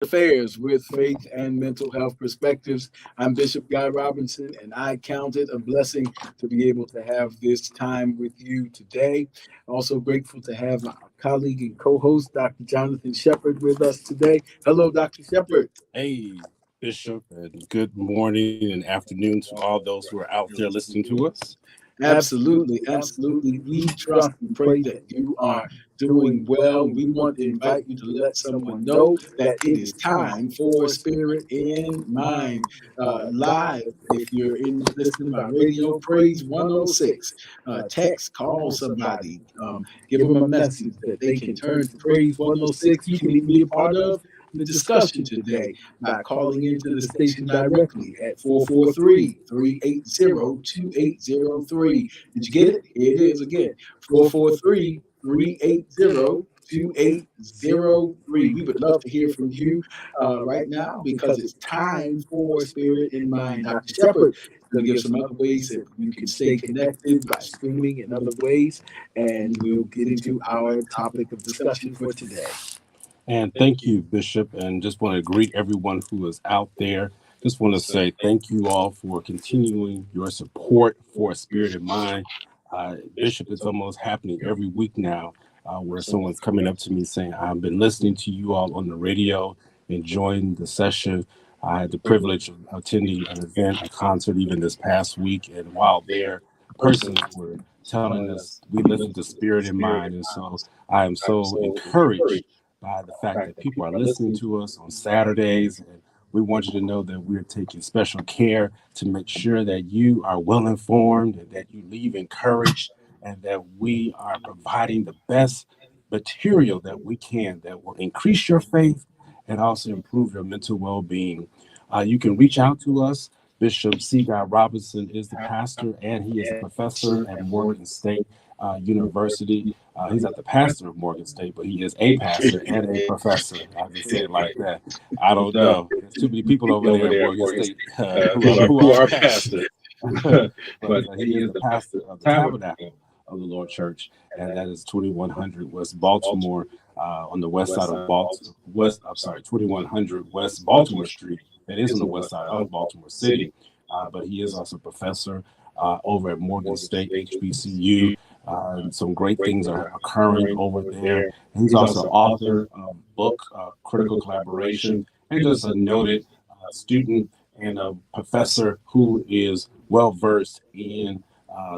Affairs with Faith and Mental Health Perspectives. I'm Bishop Guy Robinson, and I count it a blessing to be able to have this time with you today. Also grateful to have my colleague and co-host, Dr. Jonathan Shepard, with us today. Hello, Dr. Shepard. Hey, Bishop, and good morning and afternoon to all those who are out there listening to us. Absolutely, absolutely. We trust and pray that you are doing well. We want to invite you to let someone know that it is time for Spirit in Mind live. If you're listening by radio, praise 106. Text, call somebody, give them a message that they can turn to praise 106. You can even be a part of the discussion today by calling into the station directly at 443-380-2803. Did you get it? Here it is again, 443-380-2803. We would love to hear from you right now because it's time for Spirit in Mind. Dr. Shepard is going to give some other ways that you can stay connected by streaming and other ways, and we'll get into our topic of discussion for today. And thank you, Bishop, and just want to greet everyone who is out there. Just want to say thank you all for continuing your support for Spirit in Mind. Bishop, it's almost happening every week now where someone's coming up to me saying, I've been listening to you all on the radio, enjoying the session. I had the privilege of attending an event, a concert even this past week, and while there, persons were telling us we live the Spirit in Mind, and so I am so encouraged by the fact that people are listening to us on Saturdays. And we want you to know that we're taking special care to make sure that you are well informed and that you leave encouraged and that we are providing the best material that we can that will increase your faith and also improve your mental well-being. You can reach out to us. Bishop C. Guy Robinson is the pastor and he is a professor at Morgan State University. He's not the pastor of Morgan State, but he is a pastor and a professor. I can say it like that. I don't know. There's too many people over there at Morgan State who are pastors. But he is the pastor of the Tabernacle of the Lord Church, and that is 2100 West Baltimore on the west side of 2100 West Baltimore Street. That is on the west side of Baltimore City. But he is also a professor over at Morgan State, HBCU. Some great things are occurring over there. He's also author of book, Critical Collaboration, and just a noted student and a professor who is well versed in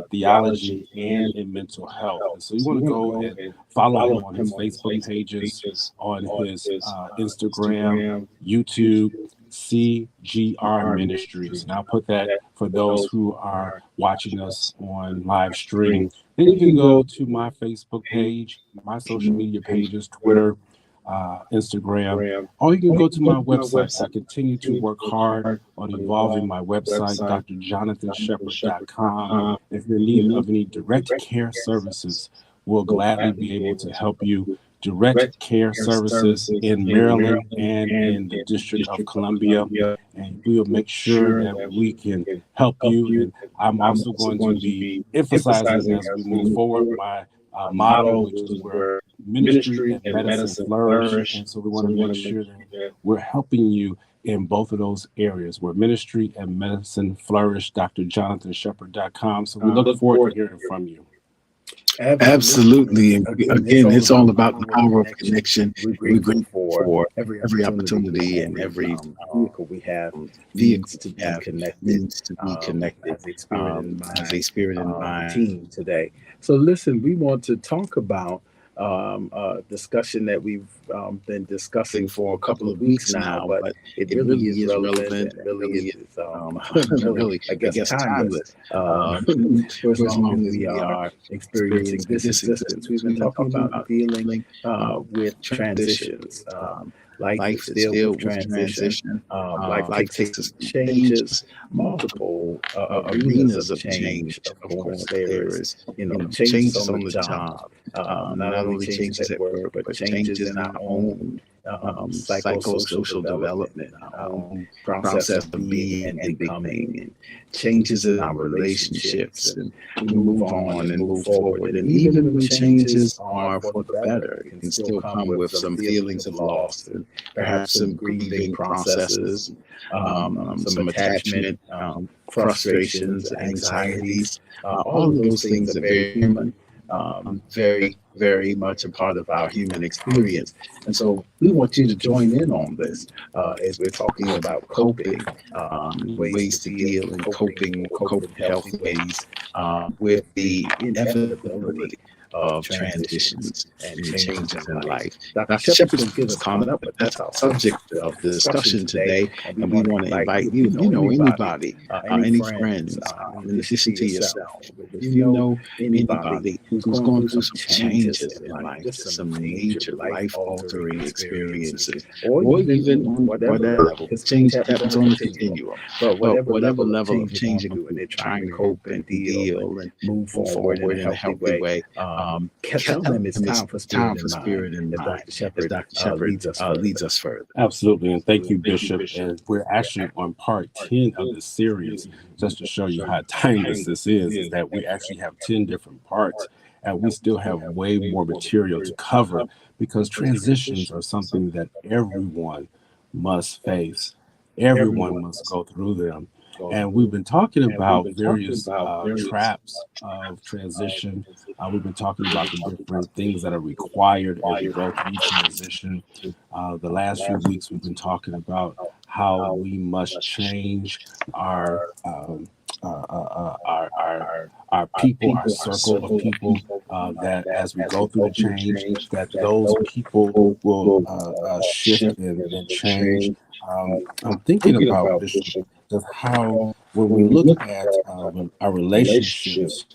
theology and in mental health. And so you want to go and follow him on his Facebook pages, on his Instagram, YouTube, CGR Ministries. And I'll put that for those who are watching us on live stream. Then you can go to my Facebook page, my social media pages, Twitter, Instagram, or you can go to my website. I continue to work hard on evolving my website, drjonathanshepard.com. If you're in need of any direct care services, we'll gladly be able to help you. Direct care services in Maryland and in the District of Columbia, and we'll make sure that we can help you. And I'm also going to be emphasizing as we move forward my motto, which is where ministry and medicine flourish. And so we want to make sure that we're helping you in both of those areas where ministry and medicine flourish. drjonathanshepard.com. So we look forward to hearing from you. Absolutely. And again, it's all about the power of connection. We're grateful for every opportunity and every vehicle we have to be connected, as a Spirit in Mind team today. So listen, we want to talk about a discussion that we've been discussing for a couple of weeks now, but it really is relevant and really is I guess timeless for as long as we are experiencing this existence. We've been talking about dealing with transitions. Life is still with transition. Life takes changes, multiple arenas of change. Of course, there is, changes on the job. Not only changes at work, but changes in our own psychosocial development, our own process of being and becoming, and changes in our relationships. And we move on and move forward. And even when changes are for the better, it can still come with some feelings of loss and perhaps some grieving processes, some attachment, frustrations, anxieties. All of those things are very human, very, very much a part of our human experience. And so we want you to join in on this as we're talking about coping, ways to deal and coping healthy ways with the inevitability of transitions and changes in life. Dr. Shepard's going to give us comment up, but that's our subject of the discussion today. And we want to invite you, anybody, any friends, in addition to yourself. If you know anybody who's going through some changes in life, just some major life-altering experiences, or even on whatever level, because change happens on a continuum, but whatever level of change you're doing, they're trying to cope and deal and move forward in a healthy way. Tell them it's time for spirit and mind, as Dr. Shepard leads us further. Absolutely, and thank you, Bishop. And we're actually on part 10 of this series, just to show you how timeless this is that we actually have 10 different parts, and we still have way more material to cover, because transitions are something that everyone must face. Everyone must go through them. And we've been talking about various traps of transition. We've been talking about the different things that are required as you go through transition. The last few weeks, we've been talking about how we must change our people, our circle of people, that as we go through the change, that those people will shift and change. I'm thinking about this, of how when we look at our relationships,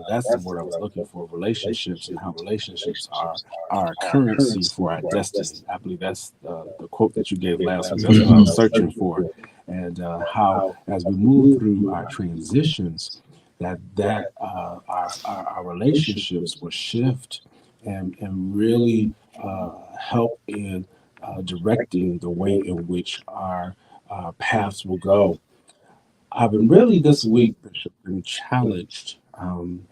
that's the word I was looking for, relationships, and how relationships are our currency for our destiny. I believe that's the quote that you gave last week. That's what I was searching for. And how as we move through our transitions, that our relationships will shift and really help in directing the way in which our paths will go. I've been really this week been challenged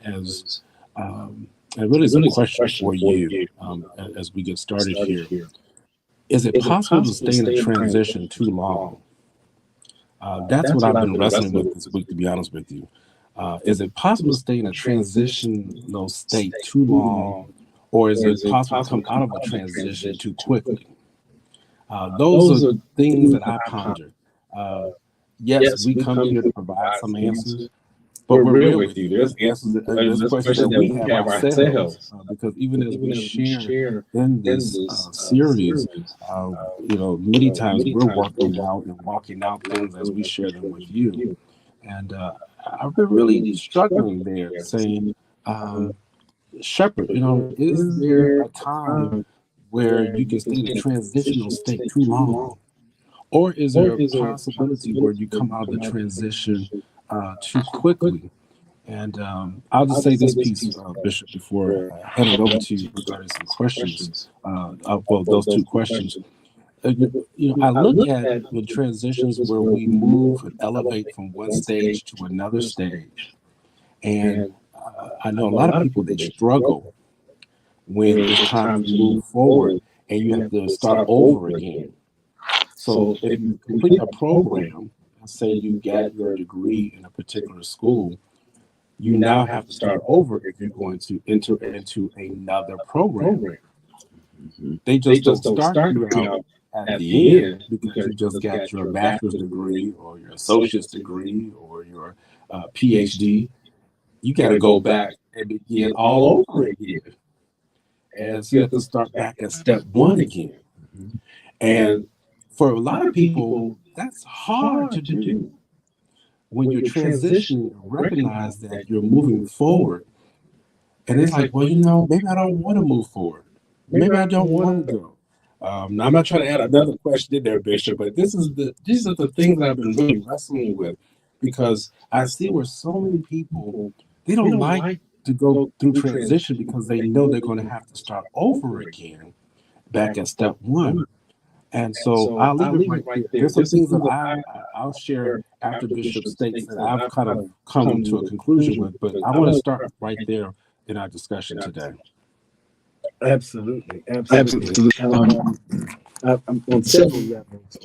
as and really some questions for you as we get started here. Is it possible to stay in a transition too long? That's what I've been wrestling with this week, to be honest with you. Is it possible to stay in a transitional state too long, or is it possible to come out of a transition too quickly? Those are things that I ponder. Yes, we come here to provide some answers, but we're real with you. There's answers, there's questions that we have ourselves, because even as we share in this series, many times we're working out and walking out things as we share them with you. And I've been really struggling there, saying, Shepard, is there a time where you can stay in a transitional state too long? Or is there a possibility where you come out of the transition too quickly? And I'll just say this piece, Bishop, before I hand it over to you regarding some questions. Those two questions. I look at the transitions where we move and elevate from one stage to another stage. And I know a lot of people, they struggle when it's time to move forward and you have to start over again. So if you complete a program, say you get your degree in a particular school, you now have to start over if you're going to enter into another program. They just don't start you out at the end because you just got your bachelor's degree or your associate's degree or your PhD. You got to go back and begin all over again. And so you have to start back at step one again. And for a lot of people, that's hard to do. When you're transitioning, recognize that you're moving forward. And it's like, well, maybe I don't want to move forward. Maybe I don't want to go. Now, I'm not trying to add another question in there, Bishop, but these are the things that I've been really wrestling with, because I see where so many people, they don't like to go through transition because they know they're going to have to start over again back at step one. And so I'll leave it right there. There's some things that I'll share after Bishop states that I've kind of come to a conclusion with, but I want to start right there in our discussion today. Absolutely. Absolutely. I'm on several levels.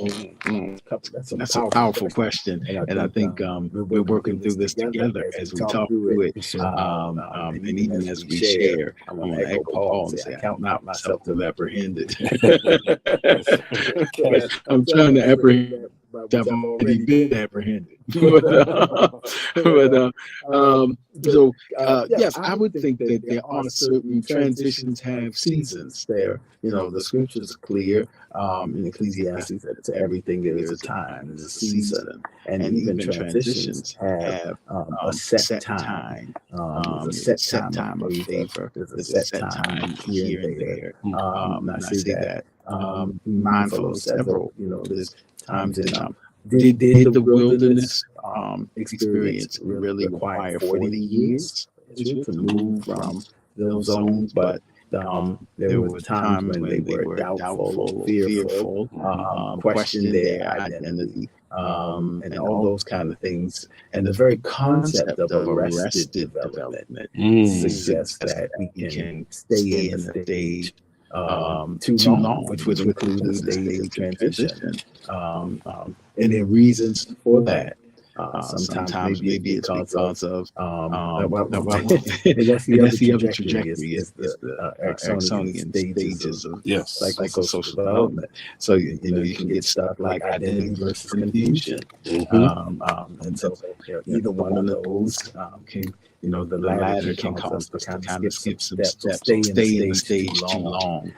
That's a powerful question, and I think we're working through this together as we talk through it, and even as we share. I want to echo Paul and say, I count not myself to have apprehended. I'm trying to apprehend. I've already been apprehended. Yes, I would think that there are certain transitions have seasons there. The scriptures are clear. In Ecclesiastes, that to everything there is a time, there's a season, and even transitions have a set time. There's a set time of favor. There's a set time here and there. And I see that. Mindful of several. There's times in did the wilderness experience really require 40 years to move from those zones? But there were times when they were doubtful, fearful, questioned their identity, and all those kind of things. And the very concept of arrested development suggests that we can stay in the stage too long, which would include the stage of transition. And there are reasons for that. Sometimes maybe it's because of that's the other trajectory is the Ericksonian stages of psychosocial development. So you can get stuck like identity versus confusion, and so either one of those can. The latter can cause us to kind of skip some steps, stay in the stage too long.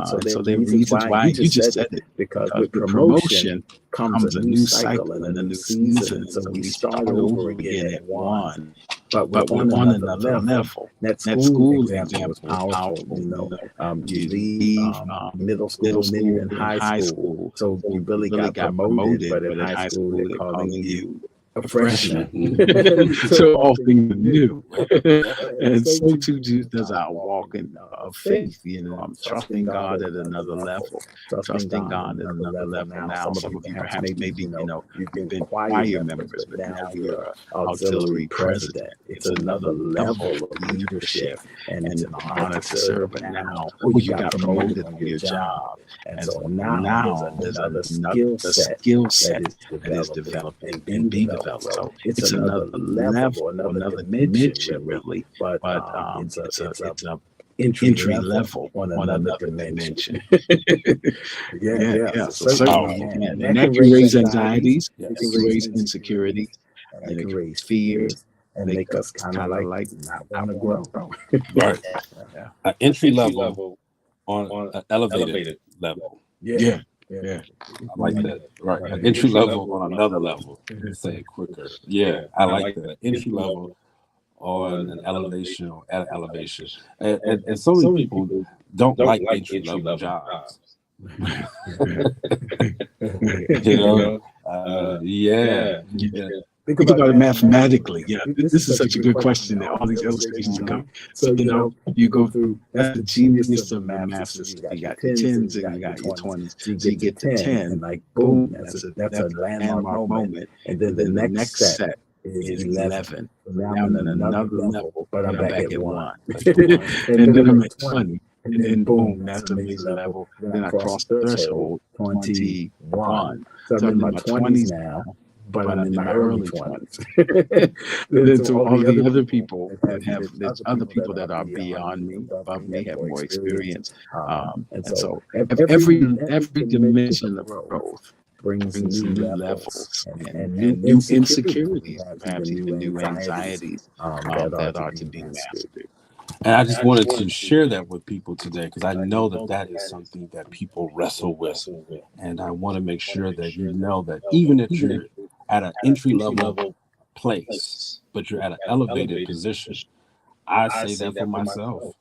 So there are reasons why you just said it, because with promotion comes a new cycle and a new season. So we start over again at one, but on another level. That school example was powerful. You leave middle school and then you're in high school. So you really got promoted, but in high school they're calling you a freshman. So all things are new. And so too does our walk in faith. I'm trusting God at another level. Trusting God at another level. Now, some of you perhaps maybe you've been choir members, but now you're an auxiliary president. It's another level of leadership, and it's an honor to serve. But now you got promoted on your job, and so now there's another skill set that is developed and being developed. So it's another level, another dimension, really. But it's a entry level on another dimension. Yeah. So certainly, and that can raise anxieties, it can raise insecurities, and it can raise fears, and make us kind of like not want to grow. Right. An entry level on an elevated level. Yeah. I like that. Right. An entry level on another level. Say it quicker. Yeah, I like that. Entry level on an elevation or at elevation. And so many people don't like entry level jobs. Think about it mathematically. This is such a good question that all these illustrations come. So, you go through, that's the genius of math system. You got your 10s and you got your 20s. So you get to 10, and like, boom, that's a landmark moment. And then the next set is 11. Now I'm at another level, but I'm back at 1. And then I'm at 20. And then boom, that's a major level. Then I cross the threshold, 21. So I'm in my 20s now. But I'm in my early 20s. Then to all the other people there's other people that are beyond me, above me, have more experience. And so every dimension of growth brings new levels and new insecurities, perhaps even new anxieties that are to be mastered. And I just wanted to share that with people today, because I know that is something that people wrestle with. And I want to make sure that you know that even if you're at an entry level place, but you're at an elevated position, I say that for myself.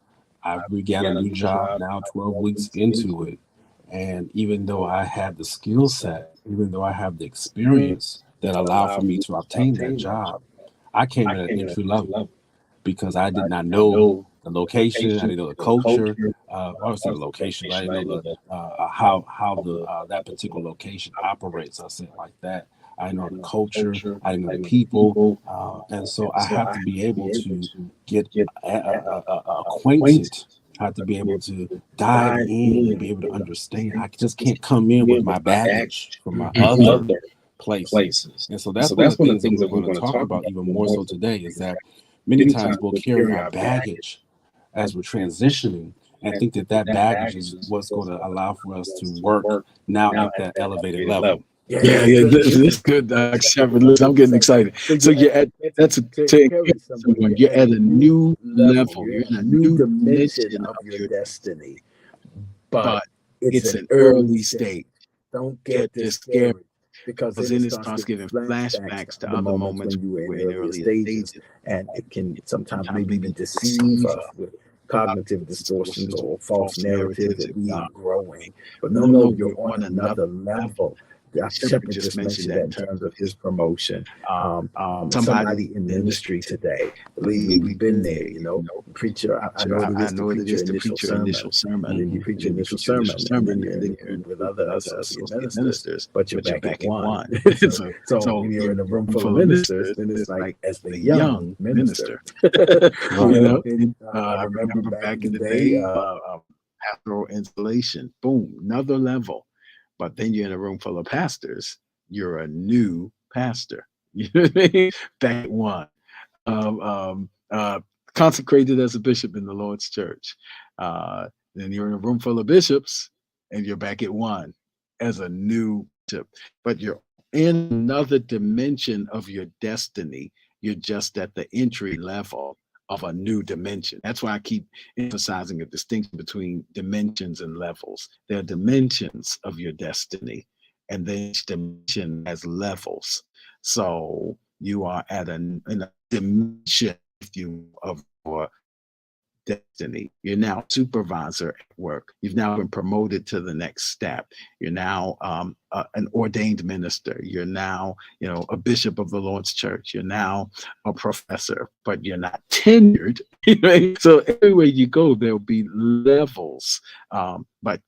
I've began a new job now, 12 weeks into it. And even though I have the skill set, even though I have the experience that allowed for me to obtain that job, I came at an entry level because I did not know the location, I didn't know the culture. I was saying the location, but I didn't know the how the that particular location operates. I said it like that. I know the culture, I know the people, and so I have to be able to get acquainted. I have to be able to dive in and be able to understand. I just can't come in with my baggage from my other places. And so that's one of the things that we're going to talk about even more so today is that many times we'll carry our baggage as we're transitioning and think that that baggage is what's going to allow for us to work now at that elevated level. Yeah, this is good, Shepard. Listen, I'm getting excited. So you're at someone. You're at a new level. You're in a new dimension of your destiny, but it's an early stage. Don't get discouraged because then it starts giving flashbacks to other moments when you were in early stages, and it can sometimes maybe deceive us with cognitive distortions or false narratives that we are growing. But no, you're on another level. Shepard just mentioned that in terms of his promotion. Somebody in ministry today, believe me, we've been there, preacher. I know it is to preach your initial sermon. And then you preach your initial sermon, and then you're with other associate ministers, but you're back at one. So when you're in a room full of ministers, then it's like, as the young minister. I remember back in the day, pastoral installation, boom, another level. But then you're in a room full of pastors. You're a new pastor. You know what I mean? Back at one. Consecrated as a bishop in the Lord's church. Then you're in a room full of bishops, and you're back at one as a new bishop. But you're in another dimension of your destiny. You're just at the entry level of a new dimension. That's why I keep emphasizing a distinction between dimensions and levels. There are dimensions of your destiny, and then each dimension has levels. So you are at in a dimension of your destiny. You're now supervisor at work. You've now been promoted to the next step. You're now an ordained minister. You're now, a bishop of the Lord's church. You're now a professor, but you're not tenured. So everywhere you go, there'll be levels. But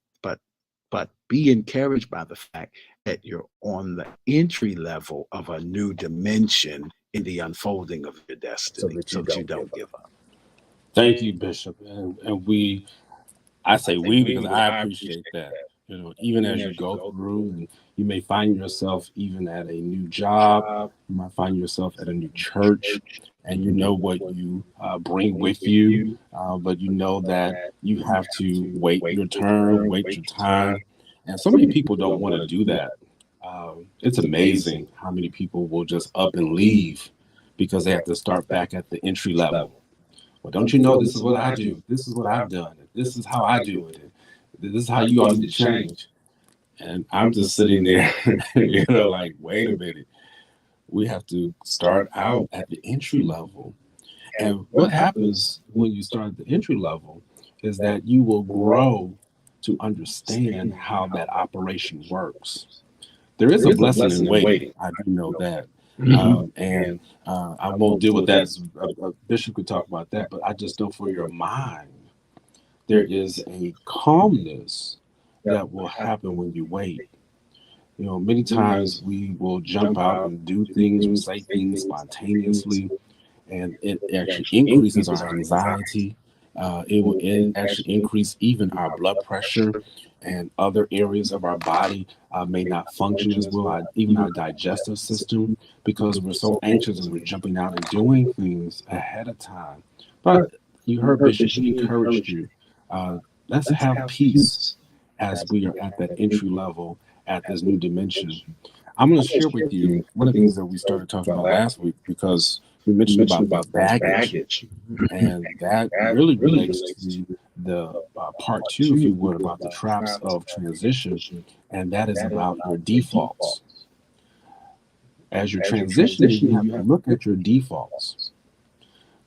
be encouraged by the fact that you're on the entry level of a new dimension in the unfolding of your destiny, so that you don't give up. Thank you, Bishop. And I say we because I appreciate that. Even as you go through, and you may find yourself even at a new job, you might find yourself at a new church, and you know what you bring with you, but you know that you have to wait your turn, wait your time. And so many people don't want to do that. It's amazing how many people will just up and leave because they have to start back at the entry level. Well, don't you know this is what I do? This is what I've done. This is how I do it. This is how you all need to change. And I'm just sitting there, like, wait a minute. We have to start out at the entry level. And what happens when you start at the entry level is that you will grow to understand how that operation works. There is a blessing in waiting. I do know that. I won't deal with that. A bishop could talk about that, but I just know for your mind, there is a calmness that will happen when you wait. Many times we will jump out and do things or say things spontaneously, and it actually increases our anxiety. It will actually increase even our blood pressure, and other areas of our body may not function as well, even our digestive system, because we're so anxious and we're jumping out and doing things ahead of time. But you heard Bishop, he encouraged you. Let's have peace as we are at that entry level, at this new dimension. I'm going to share with you one of the things that we started talking about last week, because we mentioned about baggage, and that really relates to the part two, if you would, about the traps of transition, and that is about your defaults. As you're transitioning, you have to look at your defaults.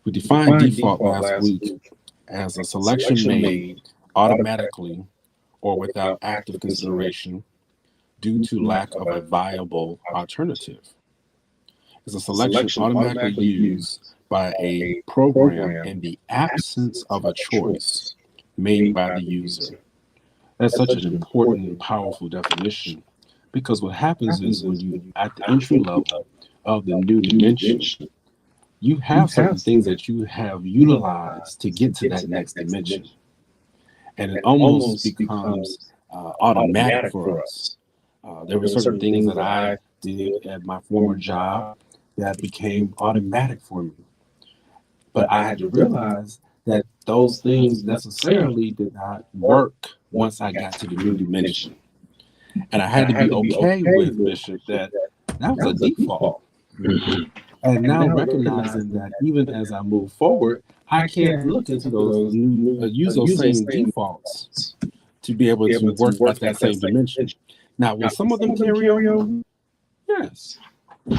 We defined default last week as a selection made automatically or without active consideration due to lack of a viable alternative. It's a selection automatically used by a program in the absence of a choice made by the user. That's such an important and powerful definition, because what happens is when you at the entry level of the new dimension, you have certain things that you have utilized to get to that next dimension. And it almost becomes automatic for us. There were certain things that I did at my former job that became automatic for me. But I had to realize that those things necessarily did not work once I got to the new dimension. And I had to be okay with, Bishop, that was a default. And now recognizing that even as I move forward, I can't look into those use those same defaults to be able to work at that same dimension. Now, will some of them carry on? Yes,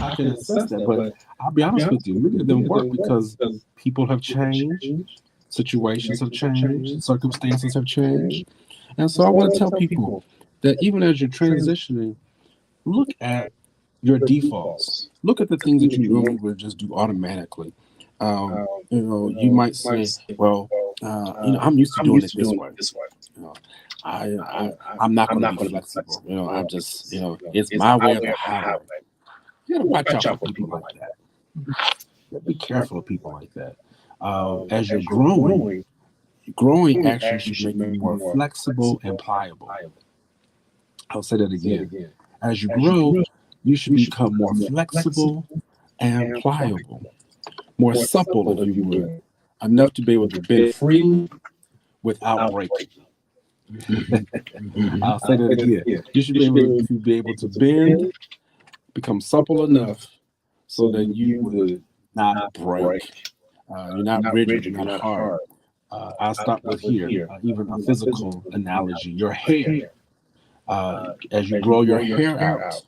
I can assess that, but I'll be honest with you, many of them work because people have changed, situations have changed, circumstances have changed. And so I want to tell people that even as you're transitioning, look at your defaults. Look at the things that you normally would just do automatically. You might say, well, I'm used to doing it this way. I'm not going to be flexible. I'm just, it's my way or the highway. You got to watch out for people like that. Be careful of people like that. As you're growing actually should make you more flexible and pliable. I'll say that again. As you grow, you should become more flexible and pliable, more supple, if you would, enough to be able to bend freely without breaking. I'll say that again. You should be able to bend, become supple enough so that you would not break. You're not rigid, you're not hard. I'll stop with here. Even a physical analogy, your hair. As you grow your hair out,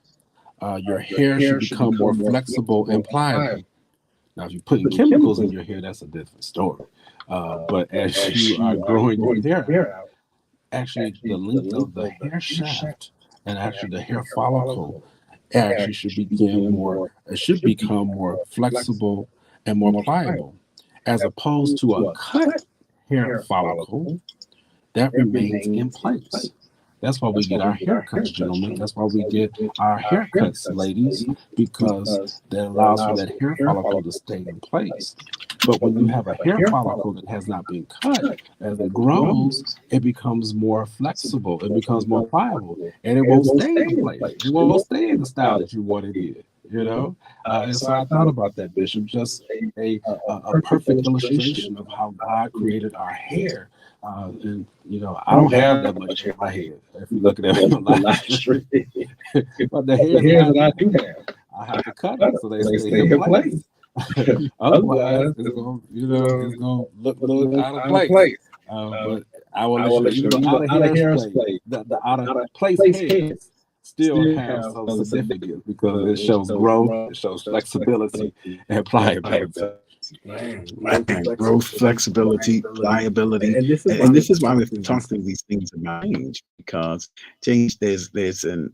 your hair should become more flexible and pliable. Now, if you're putting chemicals in your hair, that's a different story. But as you are growing your hair out, actually the length of the hair shaft and actually the hair follicle actually should become more flexible and more pliable, as opposed to a cut hair follicle that remains in place. That's why we get our haircuts, gentlemen. That's why we get our haircuts, ladies, because that allows for that hair follicle to stay in place. But when you have a hair follicle that has not been cut, as it grows, it becomes more flexible, it becomes more pliable, and it won't stay in place. It won't stay in the style that you want it in. And so I thought about that, Bishop, just a perfect illustration of how God created our hair. And I don't have that much hair in my head. If you look at it on the live stream, but the hair that I do have, I have to cut it so they stay in place. Otherwise, it's gonna look out of place. But I will let you know, out of hairspray, the out of place hairs still have some significance because it shows growth, it shows flexibility and pliability. Growth, flexibility, pliability, and this is why we have to talk through these things about change, because change there's an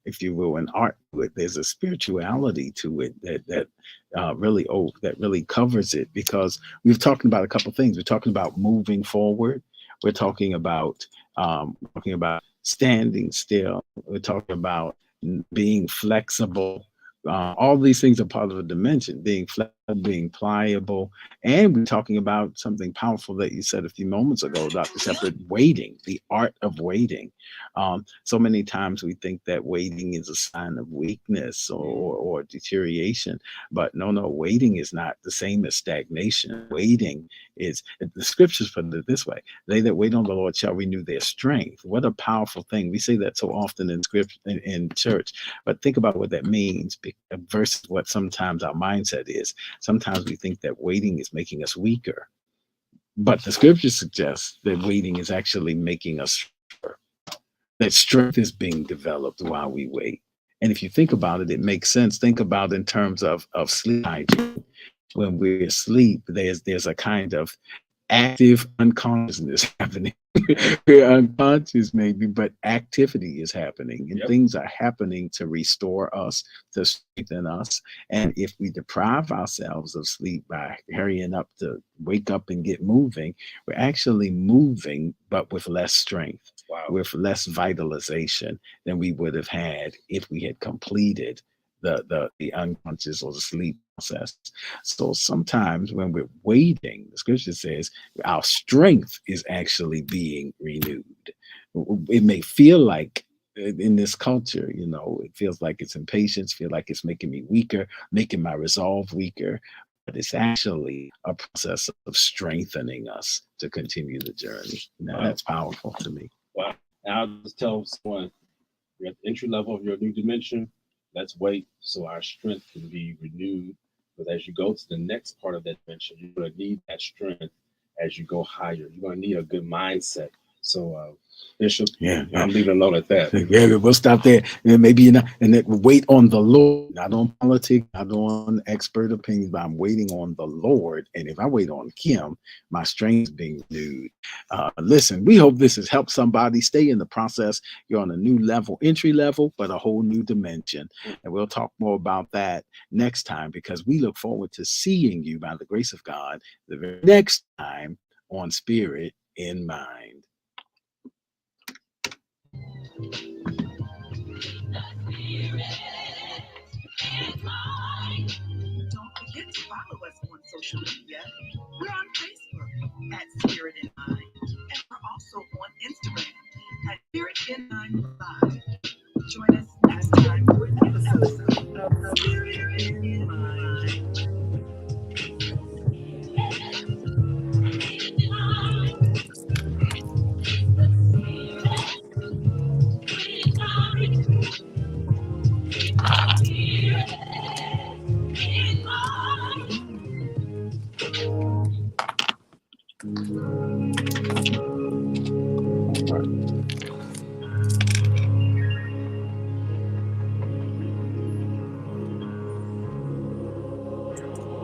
if you will an art to it. There's a spirituality to it that really covers it, because we've talked about a couple of things. We're talking about moving forward. We're talking about standing still. We're talking about being flexible. All these things are part of a dimension, being flexible, being pliable. And we're talking about something powerful that you said a few moments ago, Dr. Shepard, waiting, the art of waiting. So many times we think that waiting is a sign of weakness or deterioration, but no, waiting is not the same as stagnation. Waiting is, the scriptures put it this way: they that wait on the Lord shall renew their strength. What a powerful thing. We say that so often in scripture, in church, but think about what that means versus what sometimes our mindset is. Sometimes we think that waiting is making us weaker, but the scripture suggests that waiting is actually making us stronger, that strength is being developed while we wait. And if you think about it, it makes sense. Think about in terms of sleep hygiene. When we're asleep, there's a kind of active unconsciousness happening. We're unconscious maybe, but activity is happening, and things are happening to restore us, to strengthen us. And if we deprive ourselves of sleep by hurrying up to wake up and get moving, we're actually moving, but with less strength, with less vitalization than we would have had if we had completed the unconscious or the sleep process. So sometimes when we're waiting, the scripture says our strength is actually being renewed. It may feel like in this culture, it feels like it's impatience, feel like it's making me weaker, making my resolve weaker, but it's actually a process of strengthening us to continue the journey. Now that's powerful to me. Wow. And I'll just tell someone, you're at the entry level of your new dimension. Let's wait so our strength can be renewed. Because as you go to the next part of that dimension, you're going to need that strength as you go higher. You're going to need a good mindset. So, Bishop, I'm leaving alone at that. Yeah, we'll stop there. And maybe and then wait on the Lord, not on politics, not on expert opinions, but I'm waiting on the Lord. And if I wait on Him, my strength is being renewed. Listen, we hope this has helped somebody stay in the process. You're on a new level, entry level, but a whole new dimension. And we'll talk more about that next time, because we look forward to seeing you by the grace of God the very next time on Spirit in Mind. Don't forget to follow us on social media. We're on Facebook at Spirit in Mind, and we're also on Instagram at Spirit in Mind Live. Join us next time for an episode of Spirit in Mind.